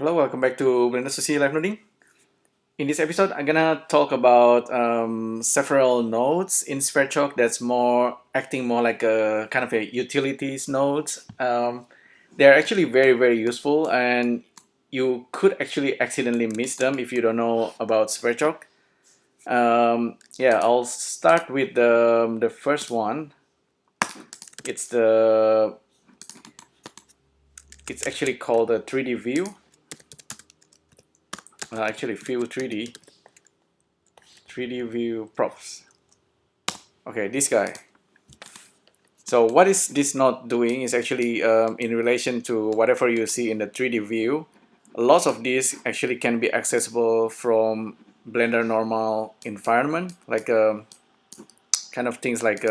Hello, welcome back to Blender CC Live Noding. In this episode, I'm gonna talk about several nodes in Sverchok that's acting more like a kind of a utilities nodes. They're actually very useful, and you could actually accidentally miss them if you don't know about Sverchok. Yeah, I'll start with the first one. It's actually called a 3D view. Actually, view 3D view props. Okay, this guy. So what is this node doing is actually in relation to whatever you see in the 3D view. Lots of these actually can be accessible from Blender normal environment, like kind of things like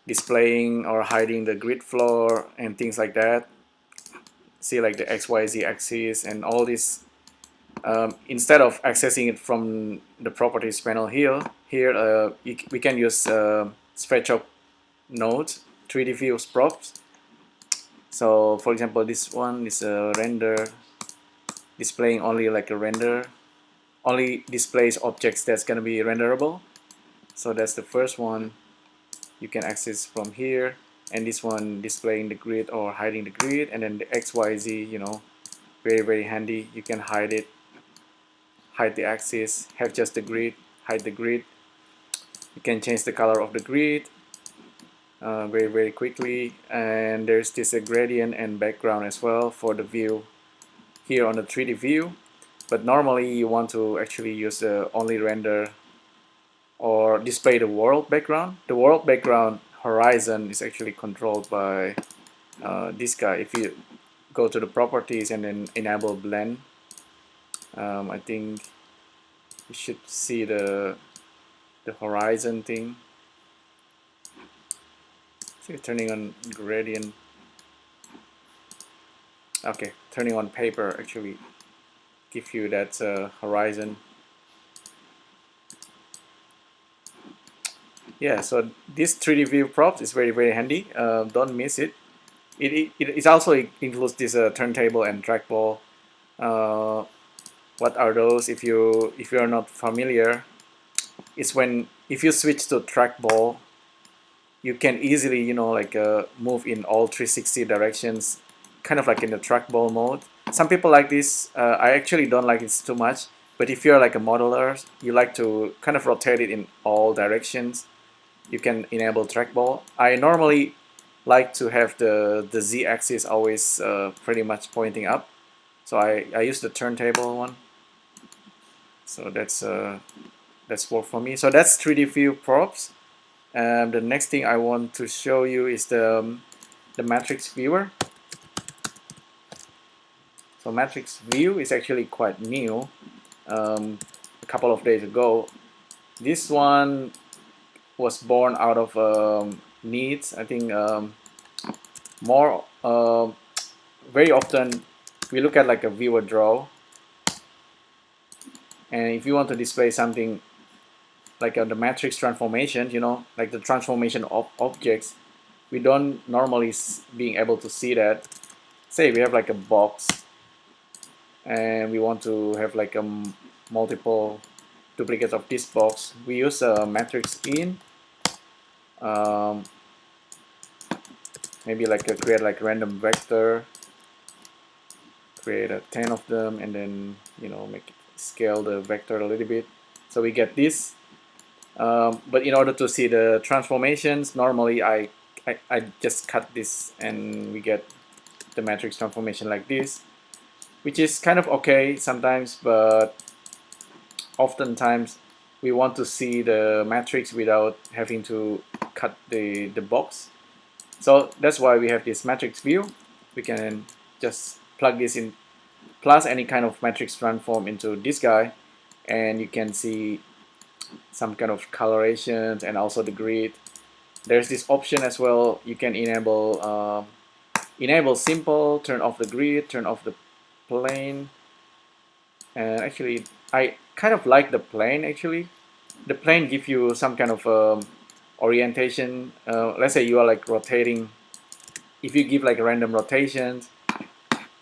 displaying or hiding the grid floor and things like that. See like the XYZ axis and all this. Instead of accessing it from the properties panel here we can use Sverchok nodes, 3D views props. So for example, this one is a render, displaying only like a render, only displays objects that's gonna be renderable. So that's the first one you can access from here, and this one displaying the grid or hiding the grid, and then the XYZ, you know, very handy. You can hide it, hide the axis, have just the grid, hide the grid. You can change the color of the grid very quickly, and there's this gradient and background as well for the view here on the 3D view. But normally you want to actually use the only render or display the world background. The world background horizon is actually controlled by this guy. If you go to the properties and then enable blend, I think you should see the horizon thing. So turning on gradient. Okay, turning on paper actually give you that horizon. Yeah, so this 3D view props is very handy. Don't miss it. It also includes this turntable and drag ball. What are those? If you are not familiar, it's when if you switch to trackball, you can easily, you know, like move in all 360 directions, kind of like in the trackball mode. Some people like this. I actually don't like it too much. But if you're like a modeler, you like to kind of rotate it in all directions, you can enable trackball. I normally like to have the z-axis always pretty much pointing up. So I use the turntable one. So that's work for me. So that's 3D view props. The next thing I want to show you is the matrix viewer. So matrix view is actually quite new. A couple of days ago. This one was born out of needs. I think more very often we look at like a viewer draw, and if you want to display something like the matrix transformation, you know, like the transformation of objects, we don't normally being able to see that. Say we have like a box and we want to have like a multiple duplicates of this box. We use a matrix in, maybe like create like random vector, create 10 of them, and then, you know, make it scale the vector a little bit, so we get this. But in order to see the transformations, normally I just cut this and we get the matrix transformation like this, which is kind of okay sometimes, but oftentimes we want to see the matrix without having to cut the box. So that's why we have this matrix view. We can just plug this in, plus any kind of matrix transform into this guy, and you can see some kind of colorations and also the grid. There's this option as well. You can enable simple, turn off the grid, turn off the plane. And actually, I kind of like the plane. Actually, the plane gives you some kind of orientation. Let's say you are like rotating. If you give like random rotations,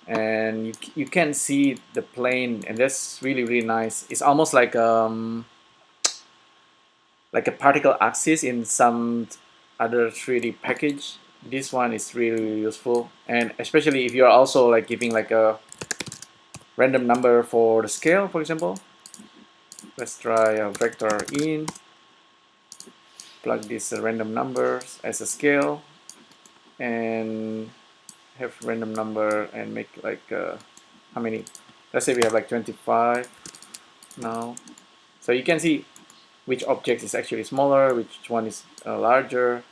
and you can see the plane, and that's really nice. It's almost like a particle axis in some other 3D package. This one is really useful, and especially if you're also like giving like a random number for the scale, for example. Let's try a vector in, plug these random numbers as a scale, and have random number and make like how many? Let's say we have like 25 now. So you can see which object is actually smaller, which one is larger.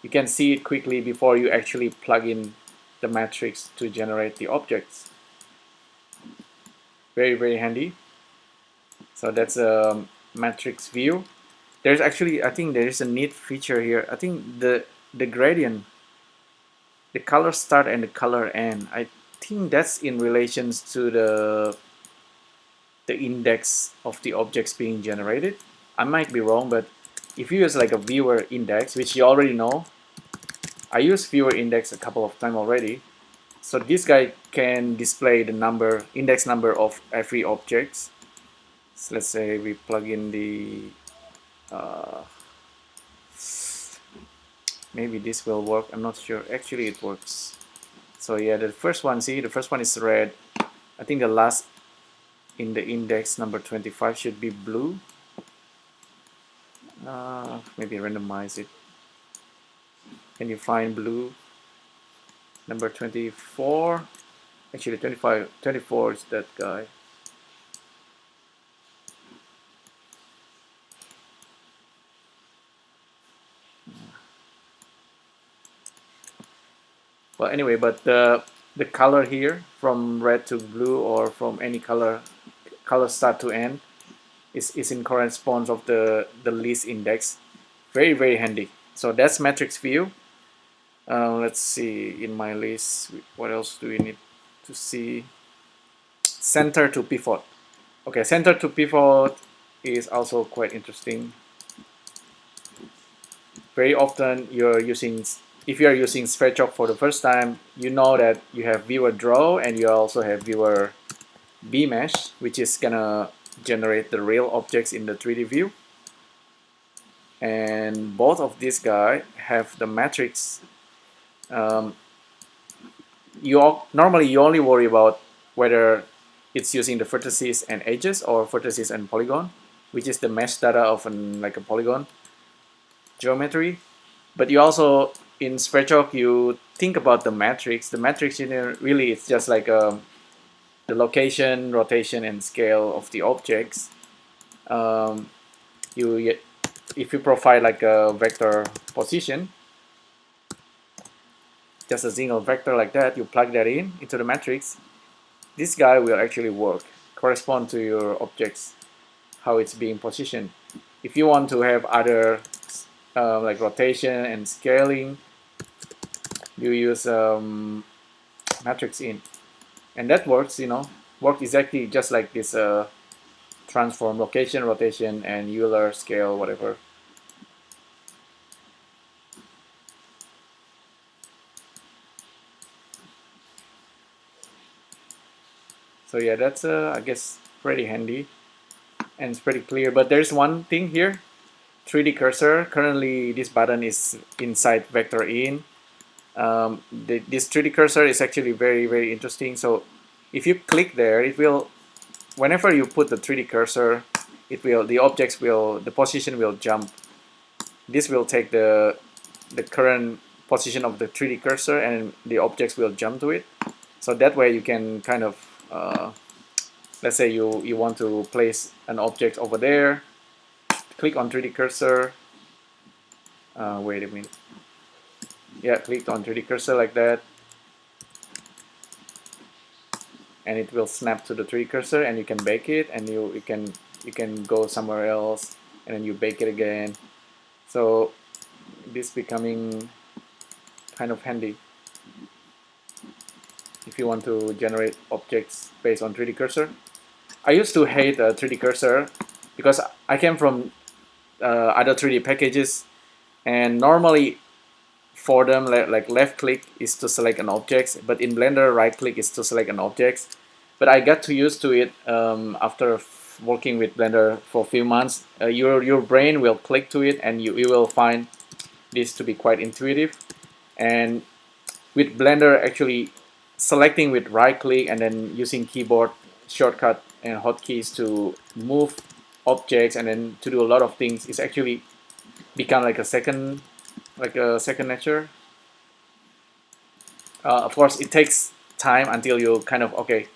You can see it quickly before you actually plug in the matrix to generate the objects. Very handy. So that's a matrix view. There's actually, I think there is a neat feature here. I think the gradient, the color start and the color end, I think that's in relations to the index of the objects being generated. I might be wrong, but if you use like a viewer index, which you already know, I use viewer index a couple of times already. So this guy can display the number, index number of every object. So let's say we plug in the maybe this will work. I'm not sure. Actually, it works. So yeah, the first one, see, the first one is red. I think the last in the index number 25 should be blue. Maybe randomize it. Can you find blue? Number 24. Actually, 24 is that guy. Well, anyway, but the color here from red to blue or from any color start to end is in correspondence of the list index. Very handy. So that's matrix view. Let's see in my list, what else do we need to see? Center to pivot. Okay, center to pivot is also quite interesting. Very often you're using, if you're using Sverchok for the first time, you know that you have viewer draw and you also have viewer bmesh, which is gonna generate the real objects in the 3D view. And both of these guys have the matrix. Normally you only worry about whether it's using the vertices and edges or vertices and polygon, which is the mesh data of like a polygon geometry. But you also, in Sverchok, you think about the matrix. The matrix in there, really, it's just like the location, rotation, and scale of the objects. If you provide like a vector position, just a single vector like that, you plug that in into the matrix, this guy will actually work, correspond to your objects, how it's being positioned. If you want to have other like rotation and scaling, you use matrix in, and that works, works exactly just like this transform, location, rotation, and Euler scale, whatever. So yeah, that's I guess pretty handy and it's pretty clear. But there's one thing here, 3D cursor. Currently this button is inside vector in. This 3D cursor is actually very interesting. So if you click there, it will, whenever you put the 3D cursor, the position will jump. This will take the current position of the 3D cursor and the objects will jump to it. So that way you can kind of let's say you want to place an object over there, click on 3D cursor, wait a minute, yeah, click on 3D cursor like that, and it will snap to the 3D cursor and you can bake it, and you can go somewhere else and then you bake it again. So this becoming kind of handy if you want to generate objects based on 3D cursor. I used to hate 3D cursor because I came from other 3D packages, and normally for them, like left click is to select an object, but in Blender right click is to select an object. But I got too used to it after working with Blender for a few months. Your brain will click to it, and you will find this to be quite intuitive. And with Blender, actually selecting with right click and then using keyboard shortcut and hotkeys to move objects and then to do a lot of things is actually become like a second nature. Of course, it takes time until you kind of, okay,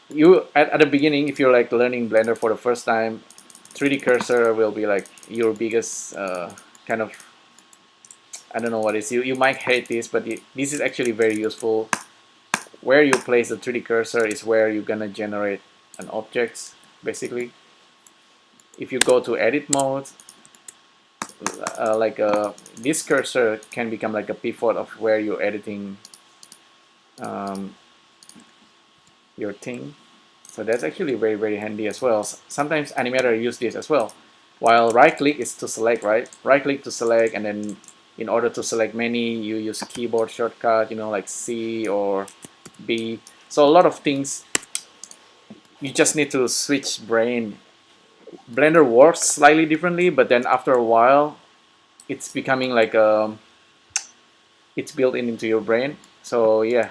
you at the beginning, if you're like learning Blender for the first time, 3D cursor will be like your biggest kind of, I don't know what it is. You might hate this, but this is actually very useful. Where you place the 3D cursor is where you're gonna generate an object, basically. If you go to edit mode, this cursor can become like a pivot of where you're editing your thing. So that's actually very, very handy as well. Sometimes animator use this as well. While right click is to select, right? Right click to select, and then in order to select many, you use keyboard shortcut, you know, like C or B. So a lot of things, you just need to switch brain. Blender works slightly differently, but then after a while, it's becoming like it's built into your brain. So yeah.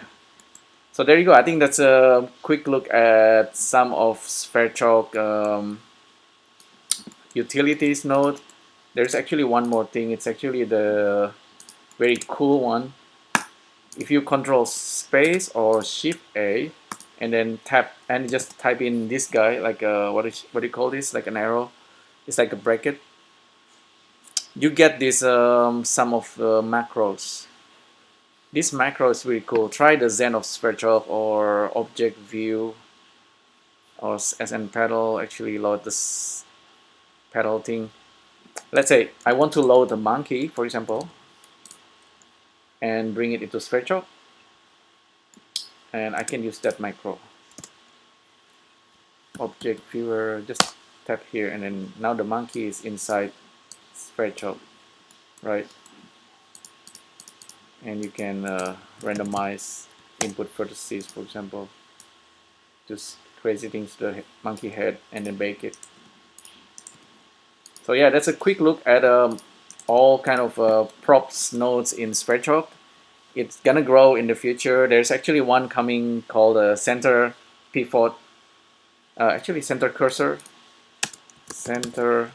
So there you go. I think that's a quick look at some of Sverchok utilities node. There's actually one more thing. It's actually the very cool one. If you control space or shift A and then tap and just type in this guy, like what do you call this? Like an arrow. It's like a bracket. You get this some of the macros. This macro is really cool. Try the Zen of Sverchok or object view or SN pedal. Actually load this pedal thing. Let's say I want to load a monkey, for example, and bring it into Sverchok, and I can use that macro. Object viewer, just tap here, and then now the monkey is inside Sverchok, right? And you can randomize input vertices, for example, just crazy things to the monkey head and then bake it. So yeah, that's a quick look at all kind of props nodes in Sverchok. It's gonna grow in the future. There's actually one coming called center pivot, actually center cursor, center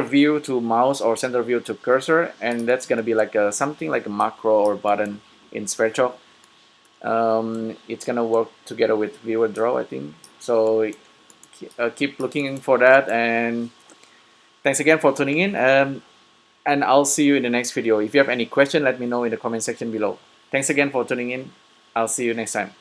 view to mouse or center view to cursor, and that's gonna be like something like a macro or button in Sverchok. It's gonna work together with viewer draw, I think. So keep looking for that, and thanks again for tuning in, and I'll see you in the next video. If you have any question, let me know in the comment section below. Thanks again for tuning in. I'll see you next time.